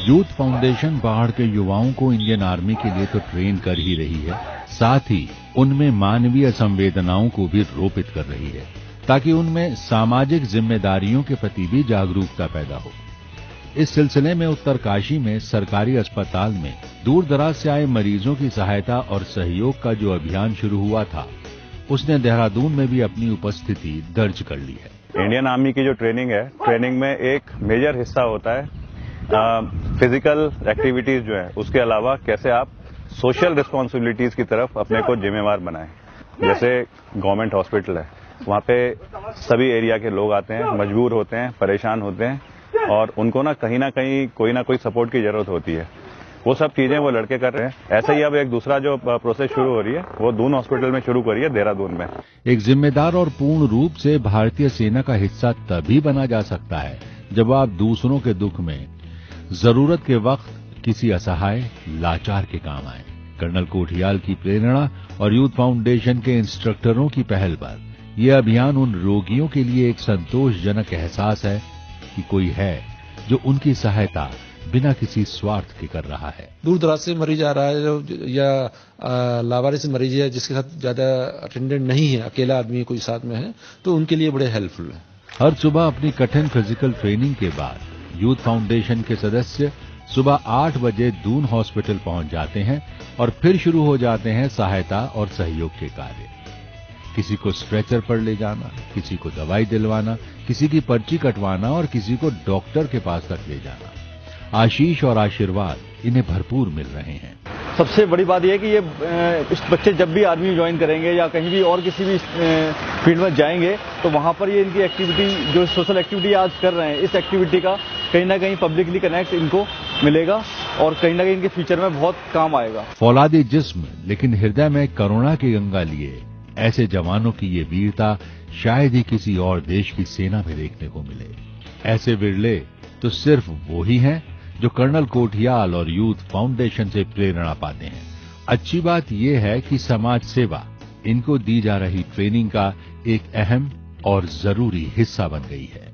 Youth foundation बाढ़ के युवाओं को इंडियन आर्मी के लिए तो ट्रेन कर ही रही है, साथ ही उनमें मानवीय संवेदनाओं को भी रोपित कर रही है, ताकि उनमें सामाजिक जिम्मेदारियों के प्रति भी जागरूकता पैदा हो। इस सिलसिले में उत्तरकाशी में सरकारी अस्पताल में दूर दराज से आए मरीजों की सहायता और सहयोग का जो अभियान शुरू हुआ था, उसने देहरादून में भी अपनी उपस्थिति दर्ज कर ली है। इंडियन आर्मी की जो ट्रेनिंग है, ट्रेनिंग में एक मेजर हिस्सा होता है फिजिकल एक्टिविटीज जो है, उसके अलावा कैसे आप सोशल रिस्पॉन्सिबिलिटीज की तरफ अपने को जिम्मेवार बनाएं। जैसे गवर्नमेंट हॉस्पिटल है, वहाँ पे सभी एरिया के लोग आते हैं, मजबूर होते हैं, परेशान होते हैं और उनको ना कहीं कोई ना कोई सपोर्ट की जरूरत होती है। वो सब चीजें वो लड़के कर रहे हैं। ऐसे ही अब एक दूसरा जो प्रोसेस शुरू हो रही है, वो दून हॉस्पिटल में शुरू करी है, देहरादून में। एक जिम्मेदार और पूर्ण रूप से भारतीय सेना का हिस्सा तभी बना जा सकता है जब आप दूसरों के दुख में, जरूरत के वक्त किसी असहाय लाचार के काम आए। कर्नल कोठियाल की प्रेरणा और यूथ फाउंडेशन के इंस्ट्रक्टरों की पहल पर यह अभियान उन रोगियों के लिए एक संतोषजनक एहसास है कि कोई है जो उनकी सहायता बिना किसी स्वार्थ के कर रहा है। दूर दराज से मरीज आ रहा है या लावारिस मरीज है जिसके साथ ज्यादा अटेंडेंट नहीं है, अकेला आदमी कोई साथ में है, तो उनके लिए बड़े हेल्पफुल है। हर सुबह अपनी कठिन फिजिकल ट्रेनिंग के बाद यूथ फाउंडेशन के सदस्य सुबह 8 बजे दून हॉस्पिटल पहुंच जाते हैं और फिर शुरू हो जाते हैं सहायता और सहयोग के कार्य। किसी को स्ट्रेचर पर ले जाना, किसी को दवाई दिलवाना, किसी की पर्ची कटवाना और किसी को डॉक्टर के पास तक ले जाना। आशीष और आशीर्वाद इन्हें भरपूर मिल रहे हैं। सबसे बड़ी बात यह है कि ये बच्चे जब भी आर्मी ज्वाइन करेंगे या कहीं भी और किसी भी फील्ड में जाएंगे, तो वहां पर ये इनकी एक्टिविटी, जो सोशल एक्टिविटी आज कर रहे हैं, इस एक्टिविटी का कहीं ना कहीं पब्लिकली कनेक्ट इनको मिलेगा और कहीं ना कहीं इनके फ्यूचर में बहुत काम आएगा। फौलादी जिस्म लेकिन हृदय में करुणा की गंगा लिए ऐसे जवानों की ये वीरता शायद ही किसी और देश की सेना में देखने को मिले। ऐसे विरले तो सिर्फ वो ही हैं जो कर्नल कोठियाल और यूथ फाउंडेशन से प्रेरणा पाते हैं। अच्छी बात यह है कि समाज सेवा इनको दी जा रही ट्रेनिंग का एक अहम और जरूरी हिस्सा बन गई है।